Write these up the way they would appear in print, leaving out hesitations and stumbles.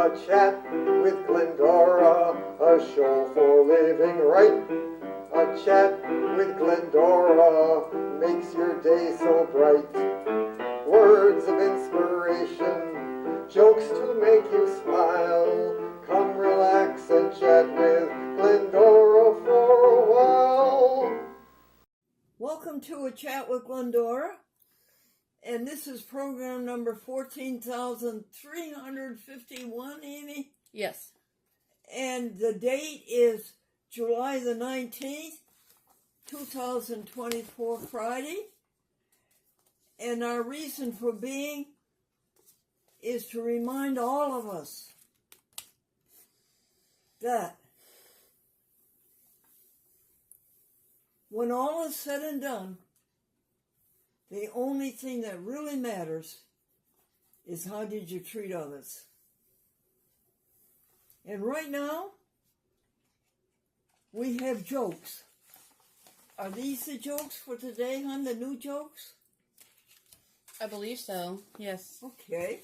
A chat with Glendora, a show for living right. A chat with Glendora makes your day so bright. Words of inspiration, jokes to make you smile. Come relax and chat with Glendora for a while. Welcome to A Chat with Glendora. And this is program number 14,351, Amy? Yes. And the date is July the 19th, 2024, Friday. And our reason for being is to remind all of us that when all is said and done, the only thing that really matters is how did you treat others. And right now, we have jokes. Are these the jokes for today, hon? The new jokes? I believe so, yes. Okay.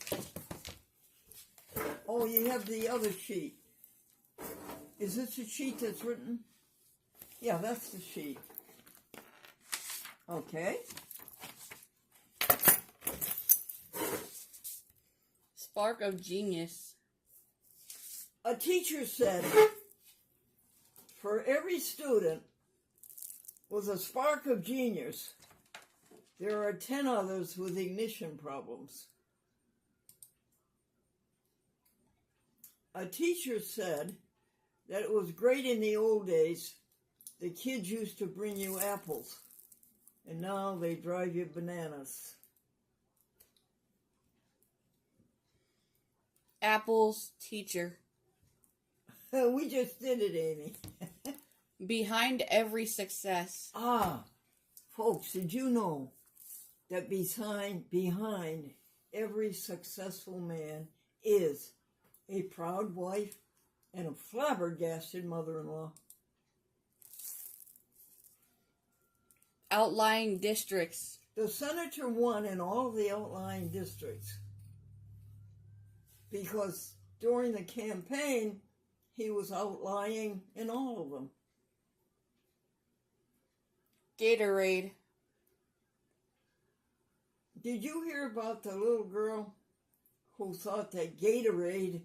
Oh, you have the other sheet. Is this the sheet that's written? Yeah, that's the sheet. Okay. Spark of genius. A teacher said, for every student with a spark of genius, there are 10 others with ignition problems. A teacher said that it was great in the old days. The kids used to bring you apples, and now they drive you bananas. Apple's teacher. We just did it, Amy. Behind every success. Folks, did you know that behind every successful man is a proud wife and a flabbergasted mother-in-law? Outlying districts. The senator won in all of the outlying districts because during the campaign, he was outlying in all of them. Gatorade. Did you hear about the little girl who thought that Gatorade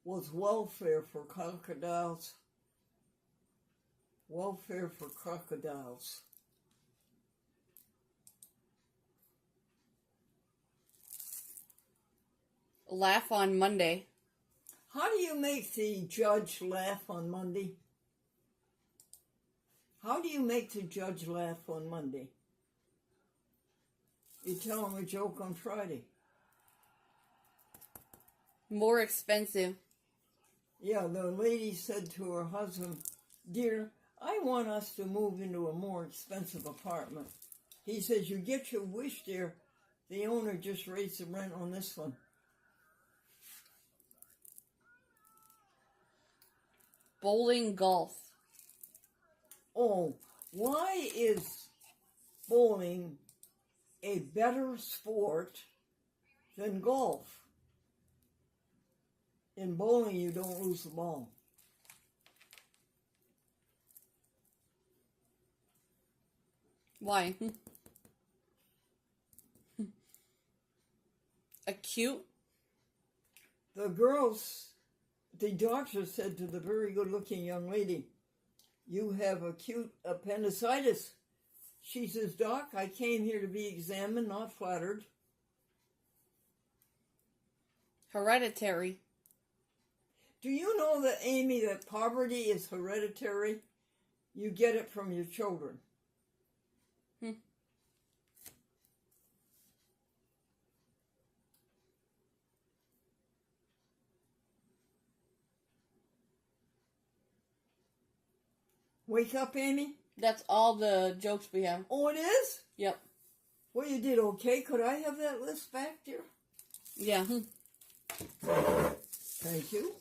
was welfare for crocodiles? Welfare for crocodiles. Laugh on Monday. How do you make the judge laugh on Monday? How do you make the judge laugh on Monday? You tell him a joke on Friday. More expensive. Yeah, the lady said to her husband, "Dear, I want us to move into a more expensive apartment." He says, "You get your wish, dear. The owner just raised the rent on this one." Bowling golf. Oh, why is bowling a better sport than golf? In bowling, you don't lose the ball. Why? Acute. The doctor said to the very good-looking young lady, "You have acute appendicitis." She says, "Doc, I came here to be examined, not flattered." Hereditary. Do you know that, Amy, that poverty is hereditary? You get it from your children. Wake up, Amy. That's all the jokes we have. Oh, it is? Yep. Well, you did okay. Could I have that list back, dear? Yeah. Thank you.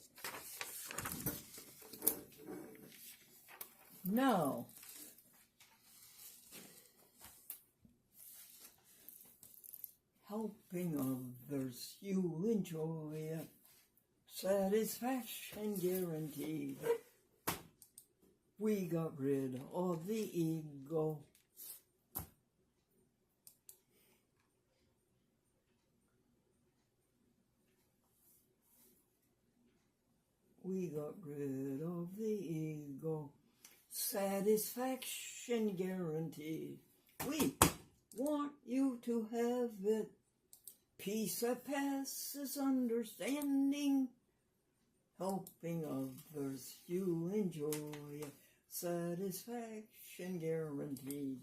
Now, helping others, you enjoy it. Satisfaction guaranteed. We got rid of the ego. We got rid of the ego. Satisfaction guaranteed. We want you to have it. Peace that passes understanding. Helping others you enjoy. Satisfaction guaranteed.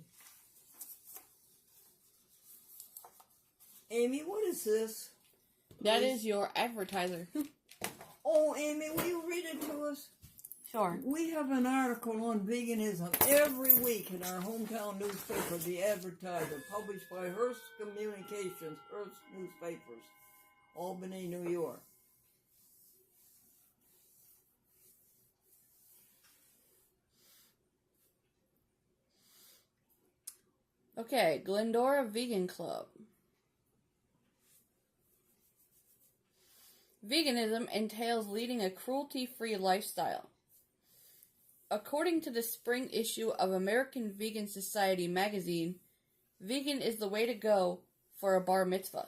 Amy, what is this? That is your advertiser. Oh, Amy, will you read it to us? Sure. We have an article on veganism every week in our hometown newspaper, The Advertiser, published by Hearst Communications, Hearst Newspapers, Albany, New York. Okay, Glendora Vegan Club. Veganism entails leading a cruelty-free lifestyle. According to the spring issue of American Vegan Society magazine, vegan is the way to go for a bar mitzvah.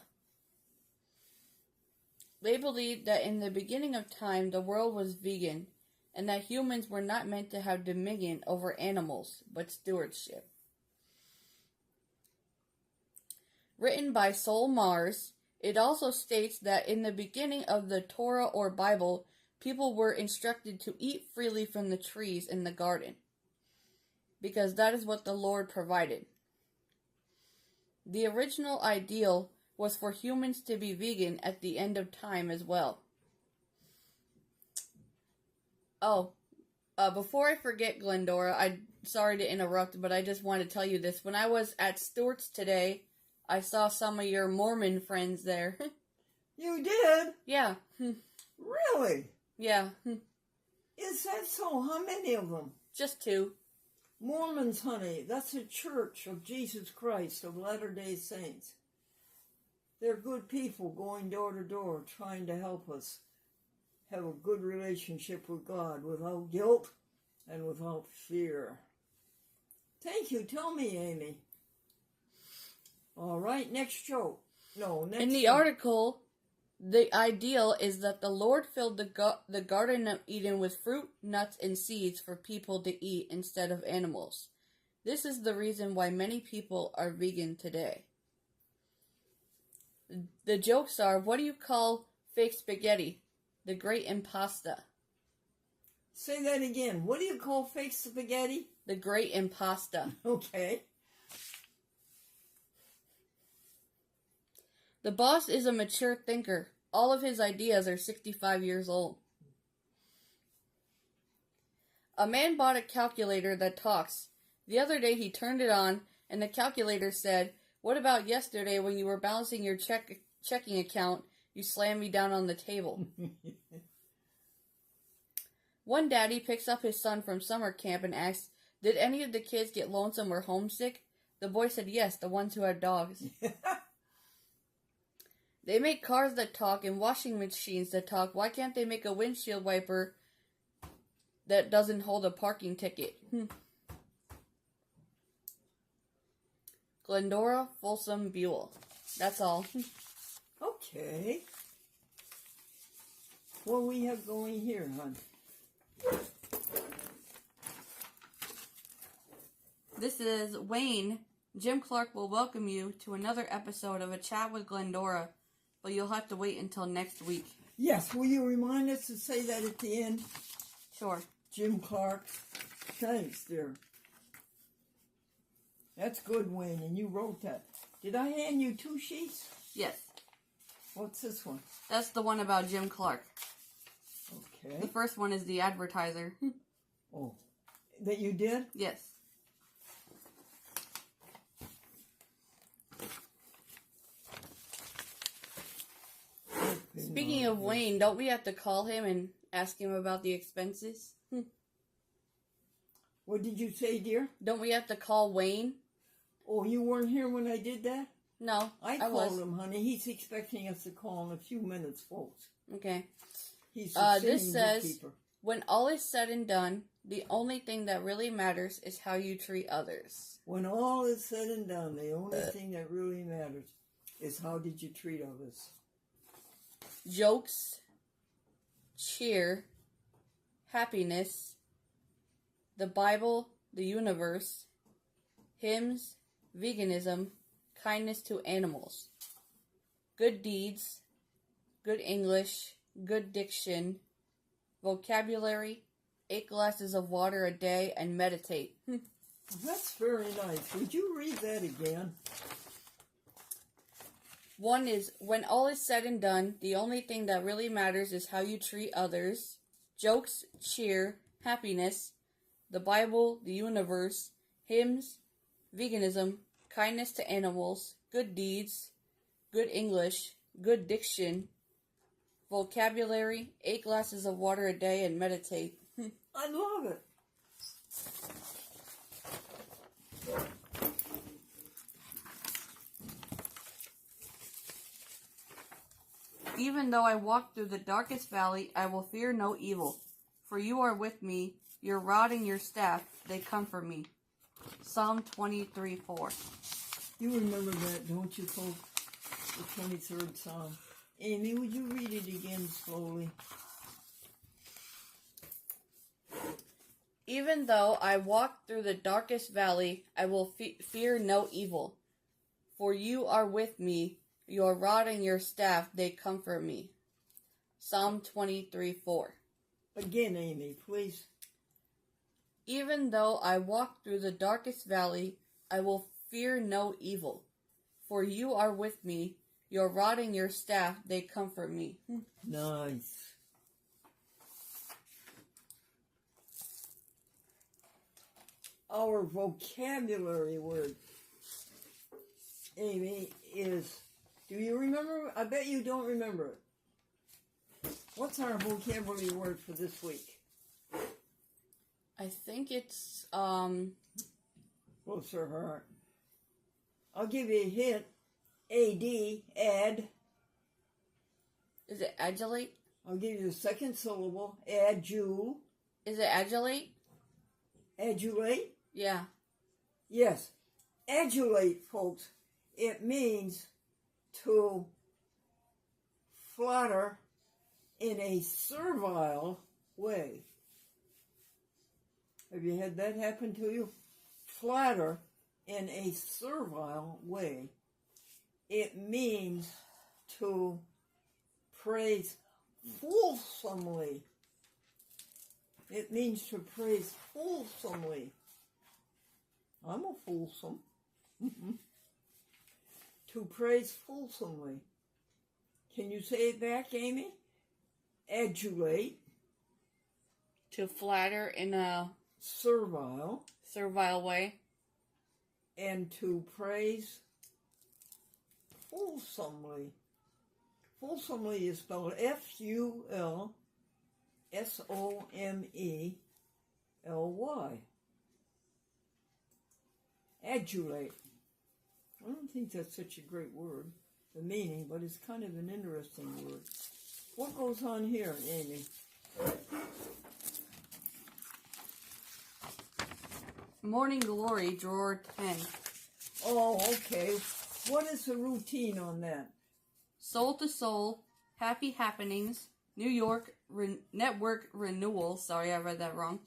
They believed that in the beginning of time the world was vegan and that humans were not meant to have dominion over animals, but stewardship. Written by Sol Mars, it also states that in the beginning of the Torah or Bible, people were instructed to eat freely from the trees in the garden, because that is what the Lord provided. The original ideal was for humans to be vegan at the end of time as well. Before I forget, Glendora, I'm sorry to interrupt, but I just want to tell you this. When I was at Stewart's today, I saw some of your Mormon friends there. You did? Yeah. Really? Yeah. Is that so? How many of them? Just 2. Mormons, honey, that's a church of Jesus Christ of Latter-day Saints. They're good people going door to door trying to help us have a good relationship with God without guilt and without fear. Thank you. Tell me, Amy. All right, next show. No, next In the show. article, the ideal is that the Lord filled the Garden of Eden with fruit, nuts, and seeds for people to eat instead of animals. This is the reason why many people are vegan today. The jokes are, what do you call fake spaghetti? The great impasta. Say that again. What do you call fake spaghetti? The great impasta. Okay. The boss is a mature thinker. All of his ideas are 65 years old. A man bought a calculator that talks. The other day he turned it on, and the calculator said, "What about yesterday when you were balancing your checking account, you slammed me down on the table?" One daddy picks up his son from summer camp and asks, "Did any of the kids get lonesome or homesick?" The boy said, "Yes, the ones who had dogs." They make cars that talk and washing machines that talk. Why can't they make a windshield wiper that doesn't hold a parking ticket? Glendora Folsom Buell. That's all. Okay. What we have going here, hon? This is Wayne. Jim Clark will welcome you to another episode of A Chat with Glendora, but you'll have to wait until next week. Yes, will you remind us to say that at the end? Sure. Jim Clark. Thanks, dear. That's good, Wayne, and you wrote that. Did I hand you 2 sheets? Yes. What's this one? That's the one about Jim Clark. Okay. The first one is the advertiser. Oh, that you did? Yes. Speaking of Wayne, don't we have to call him and ask him about the expenses? What did you say, dear? Don't we have to call Wayne? Oh, you weren't here when I did that? No, I was. called him, honey. He's expecting us to call in a few minutes, folks. Okay. He's the This singing says, bookkeeper. when all is said and done, the only thing that really matters is how you treat others. When all is said and done, the only thing that really matters is how did you treat others. Jokes, cheer, happiness, the Bible, the universe, hymns, veganism, kindness to animals, good deeds, good English, good diction, vocabulary, 8 glasses of water a day, and meditate. That's very nice. Would you read that again? One is, when all is said and done, the only thing that really matters is how you treat others. Jokes, cheer, happiness, the Bible, the universe, hymns, veganism, kindness to animals, good deeds, good English, good diction, vocabulary, 8 glasses of water a day, and meditate. I love it. Even though I walk through the darkest valley, I will fear no evil. For you are with me, your rod and your staff, they comfort me. Psalm 23:4. You remember that, don't you, folks? The 23rd Psalm. Amy, would you read it again slowly? Even though I walk through the darkest valley, I will fear no evil. For you are with me, your rod and your staff, they comfort me. Psalm 23:4. Again, Amy, please. Even though I walk through the darkest valley, I will fear no evil. For you are with me, your rod and your staff, they comfort me. Nice. Our vocabulary word, Amy, is, do you remember? I bet you don't remember it. What's our vocabulary word for this week? I think it's, Bless her heart. I'll give you a hint. Add. is it adulate? I'll give you the second syllable. Adulate. Is it adulate? Adulate? Yeah. Yes. Adulate, folks. It means to flatter in a servile way. Have you had that happen to you? Flatter in a servile way. It means to praise fulsomely. It means to praise fulsomely. I'm a fulsome. To praise fulsomely. Can you say it back, Amy? Adulate. To flatter in a Servile. servile way. And to praise fulsomely. Fulsomely is spelled Fulsomely. Adulate. I don't think that's such a great word, the meaning, but it's kind of an interesting word. What goes on here, Amy? Morning Glory, drawer 10. Oh, okay. What is the routine on that? Soul to Soul, Happy Happenings, New York Network Renewal. Sorry, I read that wrong.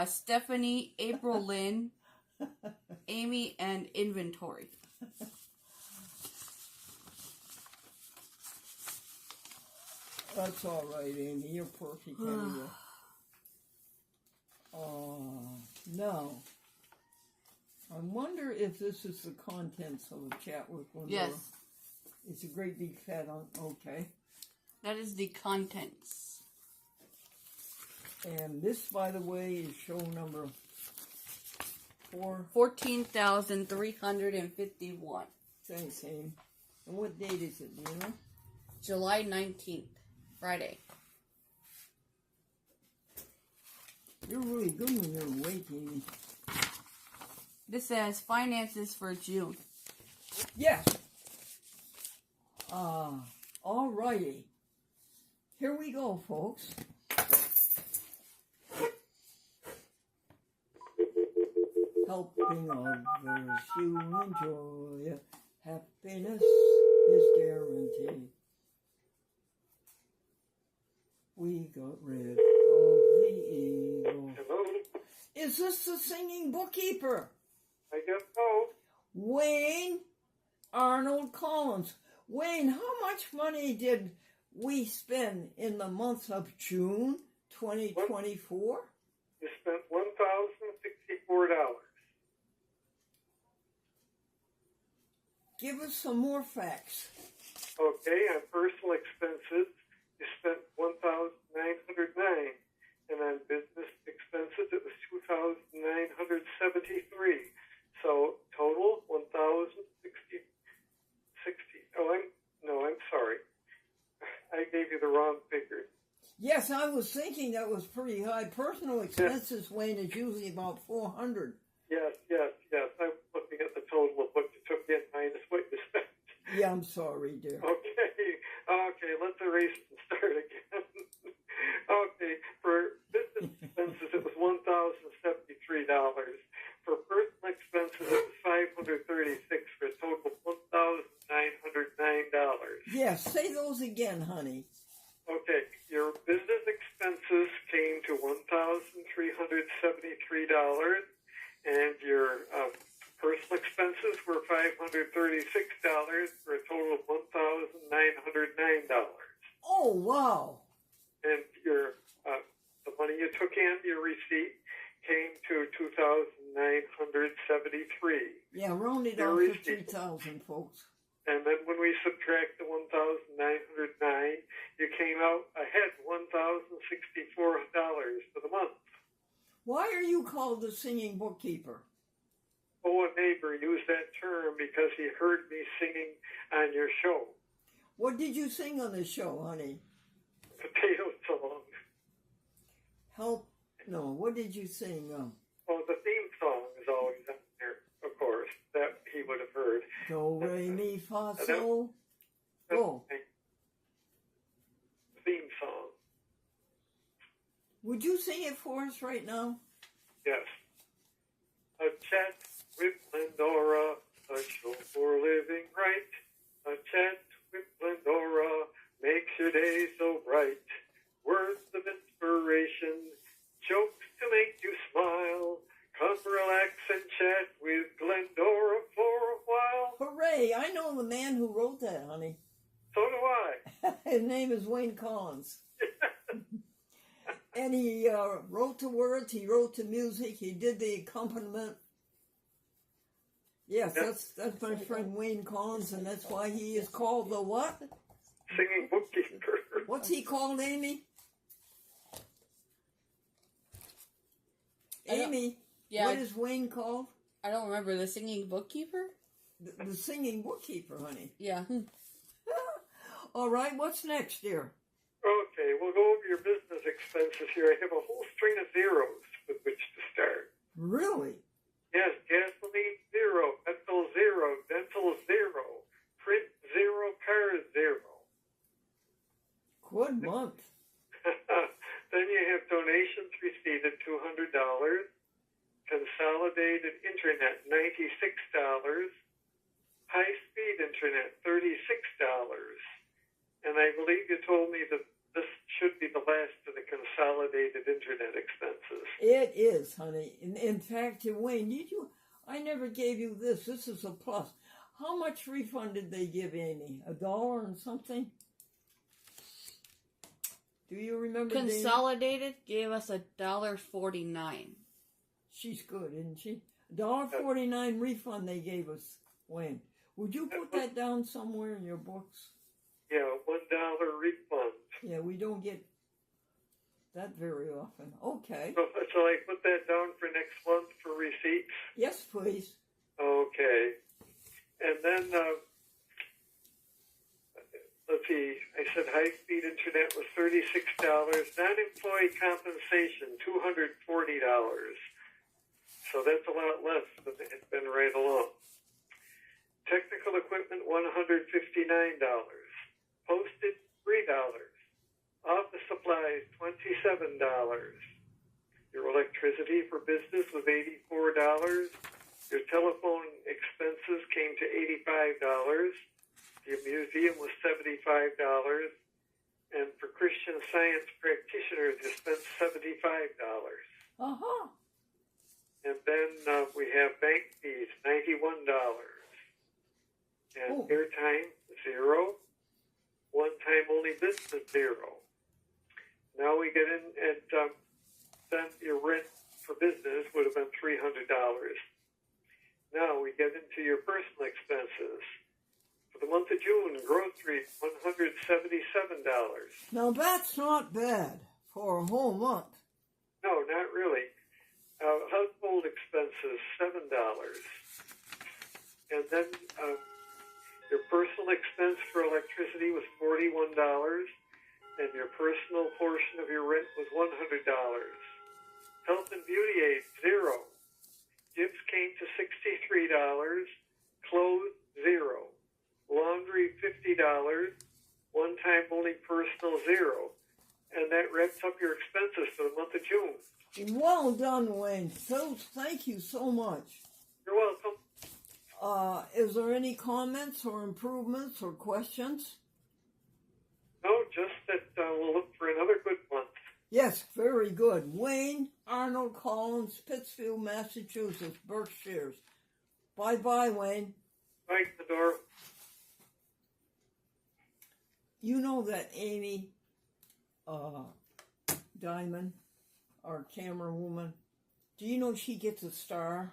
Stephanie, April Lynn, Amy, and Inventory. That's all right, Amy. You're perfect anyway. Now, I wonder if this is the contents of a chat with Glendora. Yes. It's a great big fat on. Okay. That is the contents. And this, by the way, is show number 14,351. Thanks, Amy. And what date is it, do you know? July 19th, Friday. You're really good when you're awake, Amy. This says finances for June. Yes. All righty. Here we go, folks. Helping others you enjoy. Happiness is guaranteed. We got rid of the evil. Hello? Is this the singing bookkeeper? I guess so. Wayne Arnold Collins. Wayne, how much money did we spend in the month of June 2024? You spent $1,064. Give us some more facts. Okay, on personal expenses, you spent $1,909. And on business expenses, it was $2,973. So total $1,060. I'm sorry. I gave you the wrong figure. Yes, I was thinking that was pretty high. Personal expenses, Wayne, is usually about 400. Yes. I'm looking at the total of what you took in minus what you spent. Yeah, I'm sorry, dear. Okay, let's erase and start again. Okay, for business expenses, it was $1,073. For personal expenses, it was $536 for a total of $1,909. Yes, say those again, honey. Okay, your business expenses came to $1,373, and your personal expenses were $536 for a total of $1,909. Oh, wow. And your the money you took in, your receipt, came to $2,973. Yeah, round it Your off to receipt. 2,000, folks. And then when we subtract the $1,909, you came out ahead $1,064 for the month. Why are you called the singing bookkeeper? Oh, a neighbor used that term because he heard me singing on your show. What did you sing on the show, honey? Potato song. What did you sing? Oh, the theme song is always on there, of course, that he would have heard. Do, re, mi, fa, sol. Oh, Theme song, would you sing it for us right now? yes. A chat with Glendora, a show for living right. A chat with Glendora makes your day so bright. Words of inspiration, jokes to make you smile. Come relax and chat with Glendora for a while. Hooray! I know the man who wrote that, honey. So do I. His name is Wayne Collins. And he wrote the words, he wrote the music, he did the accompaniment. Yes, that's my friend Wayne Collins, and that's why he is called the what? Singing bookkeeper. What's he called, Amy? Amy, Yeah, what is Wayne called? I don't remember. The singing bookkeeper? The singing bookkeeper, honey. Yeah. All right, what's next, dear? Okay, we'll go over your business expenses here. I have a whole string of zeros with which to start. Really? Yes, gasoline zero, petrol zero, dental zero, print zero, car zero. Good month. Then you have donations received at $200, consolidated internet $96, high-speed internet $36. And I believe you told me that this should be the last of the consolidated internet expenses. It is, honey. In fact, Wayne, I never gave you this. This is a plus. How much refund did they give Amy? $1 and something? Do you remember? Consolidated gave us $1.49. She's good, isn't she? $1.49 refund they gave us, Wayne. Would you put that down somewhere in your books? Yeah, $1 refund. Yeah, we don't get that very often. Okay. So I put that down for next month for receipts? Yes, please. Okay. And then, let's see, I said high-speed internet was $36. Non-employee compensation, $240. So that's a lot less than it's been right along. Technical equipment, $159. Postage, $3. Your electricity for business was $84. Your telephone expenses came to $85. Your museum was $75. And for Christian Science practitioners, you spent $75. Uh-huh. And then we have bank fees, $91. And airtime, $0. One-time only business, $0. Now we get in, and then your rent for business would have been $300. Now we get into your personal expenses. For the month of June, groceries, $177. Now that's not bad for a whole month. No, not really. Household expenses, $7. And then your personal expense for electricity was $41, and your personal portion of your rent was $100. Health and beauty aid, $0. Gifts came to $63. Clothes, $0. Laundry, $50. One-time only personal, $0. And that wraps up your expenses for the month of June. Well done, Wayne. So thank you so much. You're welcome. Is there any comments or improvements or questions? No, just that we'll look for another good month. Yes, very good. Wayne Arnold Collins, Pittsfield, Massachusetts, Berkshires. Bye-bye, Wayne. Bye, Theodore. You know that Amy Diamond, our camera woman, do you know she gets a star?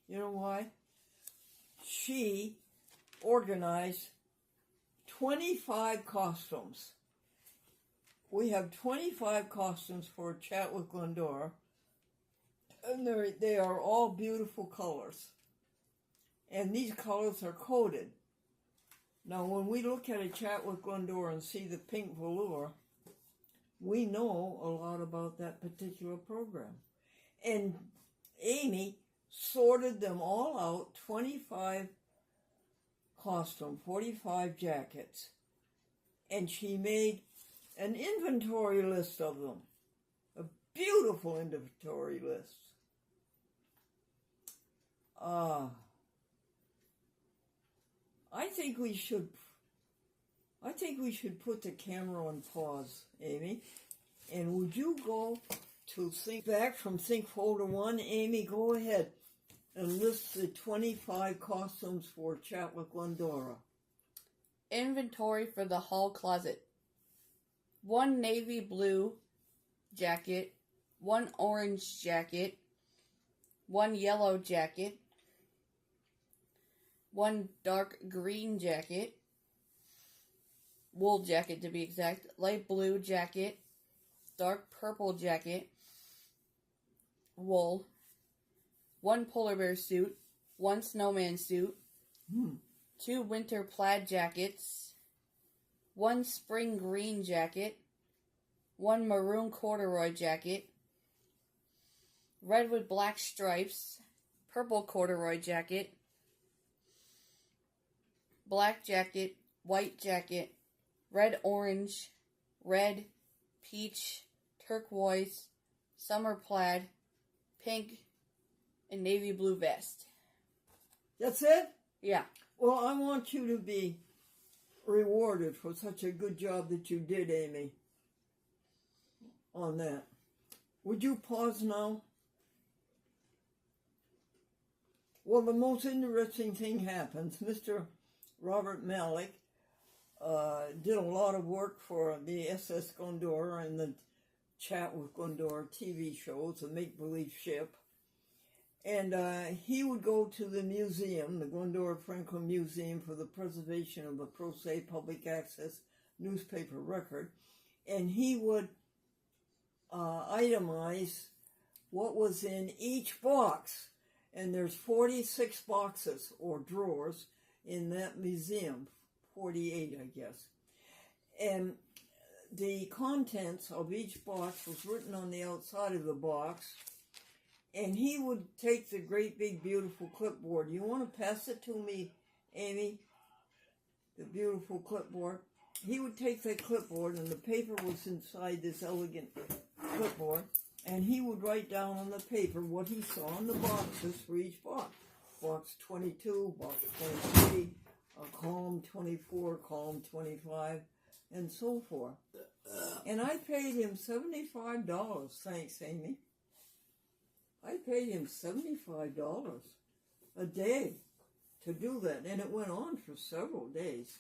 You know why? She organized 25 costumes. We have 25 costumes for Chat with Glendora, and they are all beautiful colors. And these colors are coded. Now, when we look at a Chat with Glendora and see the pink velour, we know a lot about that particular program. And Amy sorted them all out, 25 costumes, 45 jackets, and she made an inventory list of them, a beautiful inventory list. I think we should put the camera on pause, Amy. And would you go to Think Back from Think Folder 1? Amy, go ahead and list the 25 costumes for Chat with Glendora. Inventory for the hall closet. 1 navy blue jacket, 1 orange jacket, 1 yellow jacket, 1 dark green jacket, wool jacket to be exact, light blue jacket, dark purple jacket, wool, 1 polar bear suit, 1 snowman suit, 2 winter plaid jackets, 1 spring green jacket, 1 maroon corduroy jacket, red with black stripes, purple corduroy jacket, black jacket, white jacket, red orange, red, peach, turquoise, summer plaid, pink, and navy blue vest. That's it? Yeah. Well, I want you to be rewarded for such a good job that you did, Amy, on that. Would you pause now? Well, the most interesting thing happens. Mr. Robert Malik did a lot of work for the SS Glendora and the Chat with Glendora TV shows, the make-believe ship. And he would go to the museum, the Glendora Franklin Museum for the Preservation of the Pro Se Public Access Newspaper Record, and he would itemize what was in each box. And there's 46 boxes or drawers in that museum, 48 I guess. And the contents of each box was written on the outside of the box. And he would take the great big beautiful clipboard. You want to pass it to me, Amy? The beautiful clipboard. he would take that clipboard, and the paper was inside this elegant clipboard, and he would write down on the paper what he saw in the boxes for each box. Box 22, box 23, column 24, column 25, and so forth. And I paid him $75. Thanks, Amy. I paid him $75 a day to do that, and it went on for several days.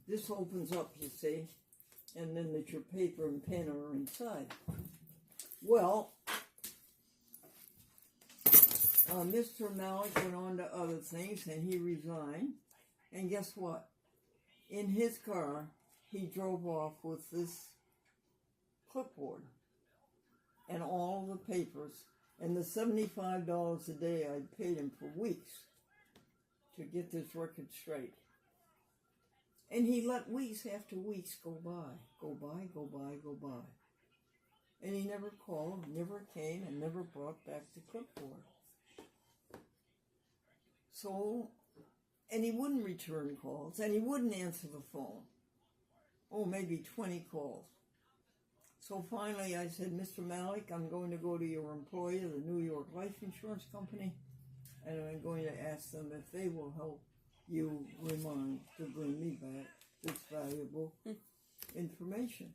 This opens up, you see, and then that your paper and pen are inside. Well, Mr. Malik went on to other things, and he resigned. And guess what? In his car, he drove off with this clipboard and all the papers and the $75 a day I'd paid him for weeks to get this record straight. And he let weeks after weeks go by. And he never called, never came, and never brought back the clipboard. So, and he wouldn't return calls, and he wouldn't answer the phone. Oh, maybe 20 calls. So finally I said, Mr. Malik, I'm going to go to your employer, the New York Life Insurance Company, and I'm going to ask them if they will help you remind to bring me back this valuable information.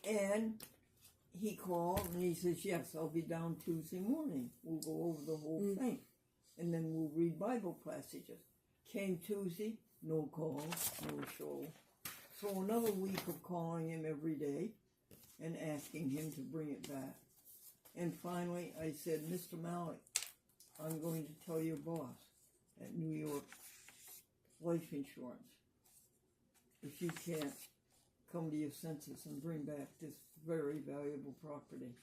And he called and he says, yes, I'll be down Tuesday morning. We'll go over the whole thing. And then we'll read Bible passages. Came Tuesday, no call, no show. So another week of calling him every day and asking him to bring it back. And finally I said, Mr. Malik, I'm going to tell your boss at New York Life Insurance if you can't come to your senses and bring back this very valuable property.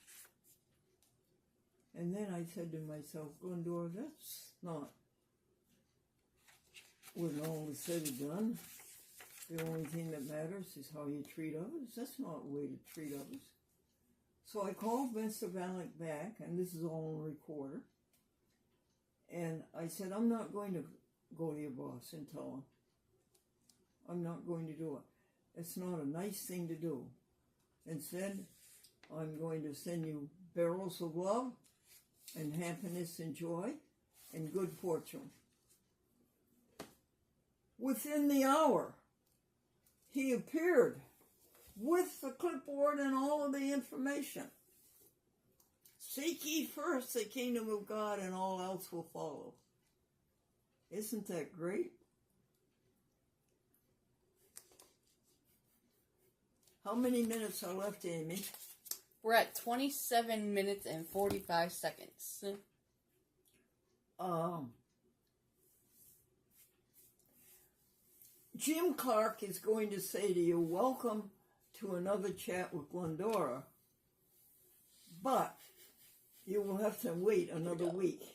And then I said to myself, Glendora, that's not, when all is said and done, the only thing that matters is how you treat others. That's not a way to treat others. So I called Mr. Malik back, and this is all on recorder. And I said, I'm not going to go to your boss and tell him. I'm not going to do it. It's not a nice thing to do. Instead, I'm going to send you barrels of love and happiness and joy and good fortune. Within the hour, he appeared with the clipboard and all of the information. Seek ye first the kingdom of God, and all else will follow. Isn't that great? How many minutes are left, Amy? We're at 27 minutes and 45 seconds. Jim Clark is going to say to you, welcome to another chat with Glendora, but you will have to wait another week.